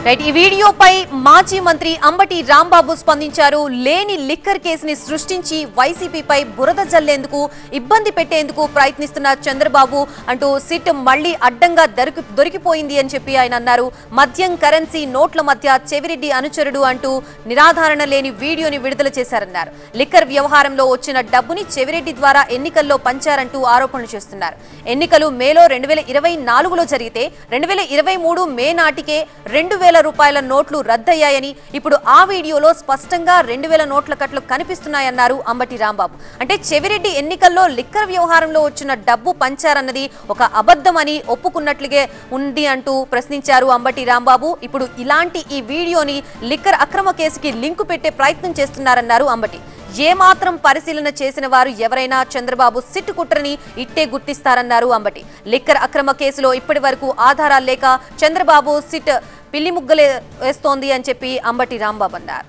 Right ఈ వీడియోపై మాజీ మంత్రి అంబటి రాంబాబు స్పందించారు. లేని లిక్కర్ కేసుని సృష్టించి వైసీపీపై బురద జల్లేందుకు ఇబ్బంది పెట్టేందుకు ప్రయత్నిస్తున్న చంద్రబాబు అంటూ సిట్ మళ్లీ అడ్డంగా దొరికిపోయింది అని చెప్పి ఆయన అన్నారు. మద్యం కరెన్సీ నోట్ల మధ్య చెవిరెడ్డి అనుచరుడు అంటూ నిరాధారణ లేని వీడియోని విడుదల చేశారన్నారు. లిక్కర్ వ్యవహారంలో వచ్చిన డబ్బుని చెవిరెడ్డి ద్వారా ఎన్నికల్లో పంచారంటూ ఆరోపణలు చేస్తున్నారు. ఎన్నికలు మేలో 2024లో జరిగితే 2023 మే నాటికే 2000 రూపాయల నోట్లు రద్దయ్యాయని, ఇప్పుడు ఆ వీడియోలో స్పష్టంగా 2000 నోట్ల కట్లు కనిపిస్తున్నాయన్నారు అంబటి రాంబాబు. అంటే చెవిరెడ్డి ఎన్నికల్లో లిక్కర్ వ్యవహారంలో వచ్చిన డబ్బు పంచారన్నది ఒక అబద్ధమని ఒప్పుకున్నట్లుగే ఉంది అంటూ ప్రశ్నించారు అంబటి రాంబాబు. ఇప్పుడు ఇలాంటి ఈ వీడియోని లిక్కర్ అక్రమ కేసుకి లింకు పెట్టే ప్రయత్నం చేస్తున్నారన్నారు అంబటి. ఏమాత్రం పరిశీలన చేసిన వారు ఎవరైనా చంద్రబాబు సిట్ కుట్రని ఇట్టే గుర్తిస్తారన్నారు అంబటి. లిక్కర్ అక్రమ కేసులో ఇప్పటి వరకు ఆధారాలు లేక చంద్రబాబు సిట్ పిల్లి ముగ్గలే వేస్తోంది అని చెప్పి అంబటి రాంబాబు అన్నారు.